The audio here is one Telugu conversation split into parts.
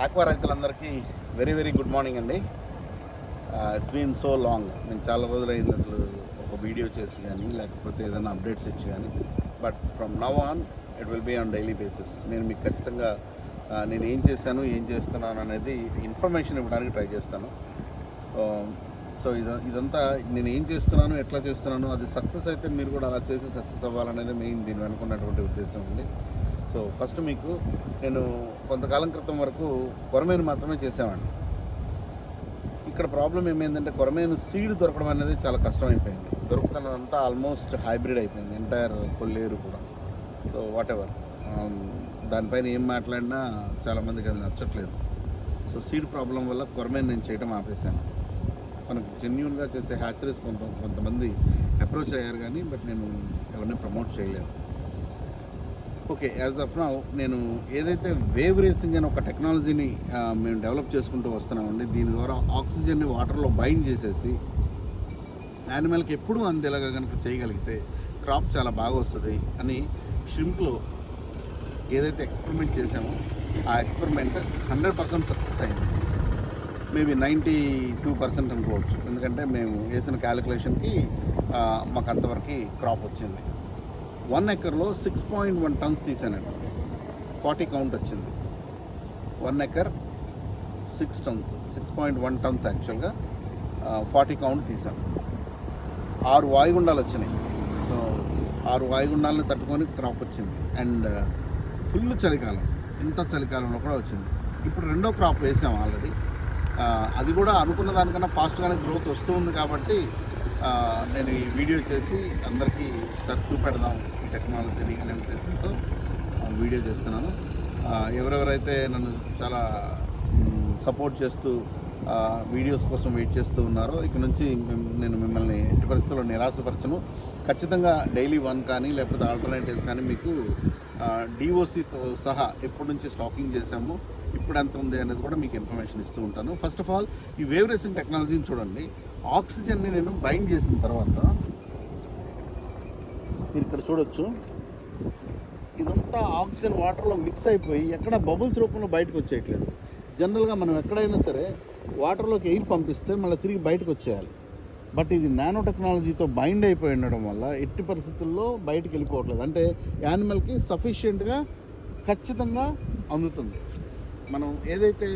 ఆక్వా రైతులందరికీ వెరీ వెరీ గుడ్ మార్నింగ్ అండి. It's been so long. నేను చాలా రోజులైంది అసలు ఒక వీడియో చేసి కానీ లేకపోతే ఏదైనా అప్డేట్స్ ఇచ్చి కానీ. But from now on it will be on daily basis. నేను మీకు ఖచ్చితంగా నేను ఏం చేశాను, ఏం చేస్తున్నాను అనేది ఇన్ఫర్మేషన్ ఇవ్వడానికి ట్రై చేస్తాను. సో ఇదంతా నేను ఏం చేస్తున్నాను, ఎట్లా చేస్తున్నాను, అది సక్సెస్ అయితే మీరు కూడా అలా చేసి సక్సెస్ అవ్వాలనేది మెయిన్ దీని వెనుకున్నటువంటి ఉద్దేశం ఉంది. సో ఫస్ట్ మీకు నేను కొంతకాలం క్రితం వరకు కొరమేను మాత్రమే చేసేవాడిని. ఇక్కడ ప్రాబ్లం ఏమైందంటే కొరమేను సీడ్ దొరకడం అనేది చాలా కష్టమైపోయింది. దొరుకుతున్నదంతా ఆల్మోస్ట్ హైబ్రిడ్ అయిపోయింది, ఎంటైర్ కొల్లేరు కూడా. సో వాట్ ఎవర్, దానిపైన ఏం మాట్లాడినా చాలామందికి అది నచ్చట్లేదు. సో సీడ్ ప్రాబ్లం వల్ల కొరమేను నేను చేయడం ఆపేశాను. మనకు జెన్యూన్గా చేసే హ్యాచరీస్ కొంతమంది అప్రోచ్ అయ్యారు కానీ బట్ నేను ఎవరిని ప్రమోట్ చేయలేదు. ఓకే, యాజ్ ఆఫ్ నౌ నేను ఏదైతే వేవ్ రేసింగ్ అని ఒక టెక్నాలజీని మేము డెవలప్ చేసుకుంటూ వస్తున్నామండి. దీని ద్వారా ఆక్సిజన్ని వాటర్లో బైండ్ చేసేసి యానిమల్కి ఎప్పుడూ అందేలాగా కనుక చేయగలిగితే క్రాప్ చాలా బాగా వస్తుంది అని షింప్లో ఏదైతే ఎక్స్పెరిమెంట్ చేసామో ఆ ఎక్స్పెరిమెంట్ 100% సక్సెస్ అయింది. మేబీ 92% అనుకోవచ్చు, ఎందుకంటే మేము వేసిన క్యాలిక్యులేషన్కి మాకు అంతవరకు క్రాప్ వచ్చింది. 1 ఎకర్లో 6.1 టన్స్ తీసానండి. 40 కౌంట్ వచ్చింది. 1 ఎకర్ 6 టన్స్, 6.1 టన్స్ యాక్చువల్గా 40 కౌంట్ తీసాను. 6 వాయుగుండాలు వచ్చినాయి. సో 6 వాయుగుండాలను తట్టుకొని క్రాప్ వచ్చింది. అండ్ ఫుల్ చలికాలం, ఇంత చలికాలంలో కూడా వచ్చింది. ఇప్పుడు రెండో క్రాప్ వేసాము ఆల్రెడీ. అది కూడా అనుకున్న దానికన్నా ఫాస్ట్గానే గ్రోత్ వస్తూ ఉంది కాబట్టి నేను ఈ వీడియో చేసి అందరికీ సార్ చూపెడదాం ఈ టెక్నాలజీని అనే ఉద్దేశంతో వీడియో చేస్తున్నాను. ఎవరెవరైతే నన్ను చాలా సపోర్ట్ చేస్తూ వీడియోస్ కోసం వెయిట్ చేస్తూ ఉన్నారో ఇక నుంచి నేను మిమ్మల్ని ఎట్టి పరిస్థితుల్లో నిరాశపరచను. ఖచ్చితంగా డైలీ 1 కానీ లేకపోతే ఆల్టర్నేటివ్స్ కానీ మీకు డిఓసితో సహా ఎప్పటి నుంచి స్టాకింగ్ చేశాము, ఇప్పుడు ఎంత ఉంది అనేది కూడా మీకు ఇన్ఫర్మేషన్ ఇస్తూ ఉంటాను. ఫస్ట్ ఆఫ్ ఆల్ ఈ వేవ్ రేసింగ్ టెక్నాలజీని చూడండి. ఆక్సిజన్ని నేను బైండ్ చేసిన తర్వాత మీరు ఇక్కడ చూడొచ్చు, ఇదంతా ఆక్సిజన్ వాటర్లో మిక్స్ అయిపోయి ఎక్కడ బబుల్స్ రూపంలో బయటకు వచ్చేయట్లేదు. జనరల్గా మనం ఎక్కడైనా సరే వాటర్లోకి ఎయిర్ పంపిస్తే మళ్ళీ తిరిగి బయటకు వచ్చేయాలి. బట్ ఇది నానో టెక్నాలజీతో బైండ్ అయిపోయి ఉండడం వల్ల ఎట్టి పరిస్థితుల్లో బయటకు వెళ్ళిపోవట్లేదు. అంటే యానిమల్కి సఫిషియెంట్గా ఖచ్చితంగా అందుతుంది. మనం ఏదైతే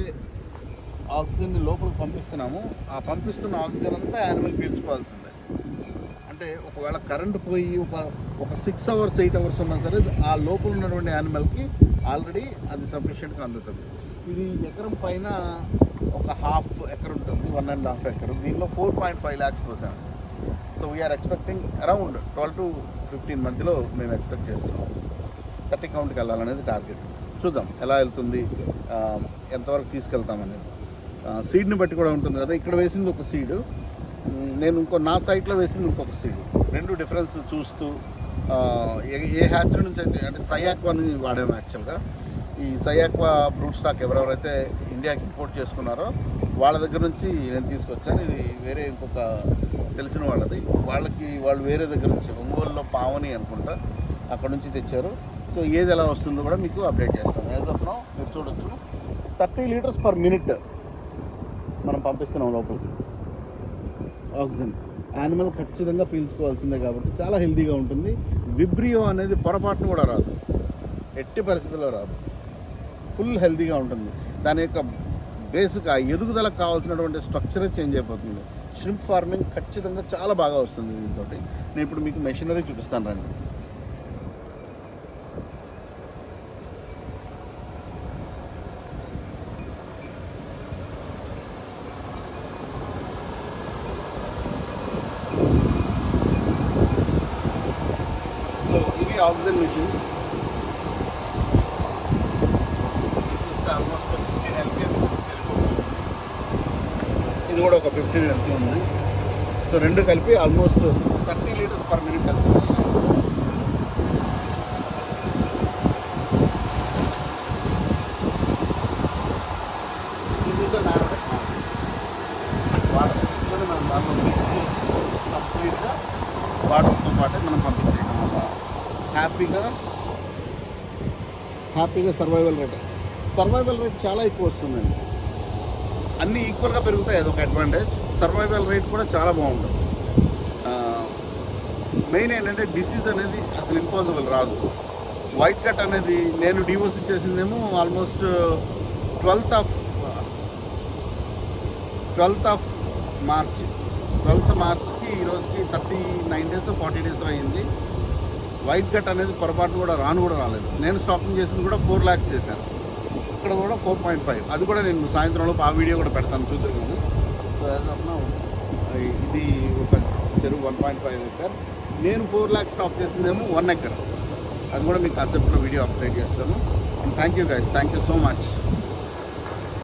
ఆక్సిజన్ని లోపలికి పంపిస్తున్నామో ఆ పంపిస్తున్న ఆక్సిజన్ అంతా యానిమల్ పీల్చుకోవాల్సిందే. అంటే ఒకవేళ కరెంటు పోయి ఒక 6 అవర్స్ 8 అవర్స్ ఉన్నా సరే ఆ లోపల ఉన్నటువంటి యానిమల్కి ఆల్రెడీ అది సఫిషియెంట్గా అందుతుంది. ఇది ఎకరం పైన ఒక హాఫ్ ఎకర్ ఉంటుంది, 1.5 ఎకర్. దీనిలో 4.5 lakhs పోసాను. So we are expecting around 12 to 15 మధ్యలో మేము ఎక్స్పెక్ట్ చేస్తున్నాం. 30 కౌంట్కి వెళ్ళాలనేది టార్గెట్. చూద్దాం ఎలా వెళ్తుంది, ఎంతవరకు తీసుకెళ్తామనేది. సీడ్ని బట్టి కూడా ఉంటుంది కదా. ఇక్కడ వేసింది ఒక సీడు, నేను నా సైట్లో వేసింది ఇంకొక సీడు. రెండు డిఫరెన్స్ చూస్తూ ఏ హ్యాచరీ నుంచి అయితే అంటే సయాక్వాని వాడాము. యాక్చువల్గా ఈ సయాక్వా బ్రూట్ స్టాక్ ఎవరెవరైతే ఇండియాకి ఇంపోర్ట్ చేసుకున్నారో వాళ్ళ దగ్గర నుంచి నేను తీసుకొచ్చాను. ఇది వేరే ఇంకొక తెలిసిన వాళ్ళది. వాళ్ళు వేరే దగ్గర నుంచి ఒంగోలులో పావని అనుకుంటా అక్కడ నుంచి తెచ్చారు. సో ఏది ఎలా వస్తుందో కూడా మీకు అప్డేట్ చేస్తాను. యాజ్ ఆఫ్ నౌ మీరు చూడొచ్చు 30 liters per minute మనం పంపిస్తున్నాం లోపలికి ఆక్సిజన్. యానిమల్ ఖచ్చితంగా పీల్చుకోవాల్సిందే కాబట్టి చాలా హెల్తీగా ఉంటుంది. విబ్రియో అనేది పొరపాటును కూడా రాదు, ఎట్టి పరిస్థితుల్లో రాదు. ఫుల్ హెల్తీగా ఉంటుంది. దాని యొక్క బేసిక్ ఆ ఎదుగుదలకు కావాల్సినటువంటి స్ట్రక్చరే చేంజ్ అయిపోతుంది. షింప్ ఫార్మింగ్ ఖచ్చితంగా చాలా బాగా వస్తుంది దీంతో. నేను ఇప్పుడు మీకు మెషినరీ చూపిస్తాను రండి. ఇది ఆక్సిజన్ మెషిన్. ఆల్మోస్ట్ 15 LPM ఇది కూడా ఒక 15 LPM ఉంది. సో రెండు కలిపి ఆల్మోస్ట్ 30 liters per minute వెళ్తుంది. This is the nano technology. Water తీసుకొని మనం దాంట్లో మిక్స్ చేసి కంప్లీట్గా వాటర్తో పాటే మనం పంపించేయడం వల్ల హ్యాపీగా సర్వైవల్ రేట్ సర్వైవల్ రేట్ చాలా ఎక్కువ వస్తుందండి. అన్నీ ఈక్వల్గా పెరుగుతాయి, అదొక అడ్వాంటేజ్. సర్వైవల్ రేట్ కూడా చాలా బాగుంటుంది. మెయిన్ ఏంటంటే డిసీజ్ అనేది అసలు ఇంపాసిబుల్ రాదు. వైట్ కట్ అనేది నేను డివోర్స్ చేసిందేమో ఆల్మోస్ట్ 12th ఆఫ్ మార్చ్కి ఈరోజుకి 39 days 40 days అయింది. వైట్ కట్ అనేది పొరపాటు కూడా రాలేదు. నేను స్టాకింగ్ చేసింది కూడా 4 lakhs చేశాను. ఇక్కడ కూడా 4.5. అది కూడా నేను సాయంత్రంలో ఆ వీడియో కూడా పెడతాను చూద్దరు కానీ. సో ఇది ఒక చెరువు 1.5 acre. నేను 4 lakhs స్టాక్ చేసిందేమో 1 acre. అది కూడా మీకు కాన్సెప్ట్లో వీడియో అప్డేట్ చేస్తాను. And thank you guys, thank you so much.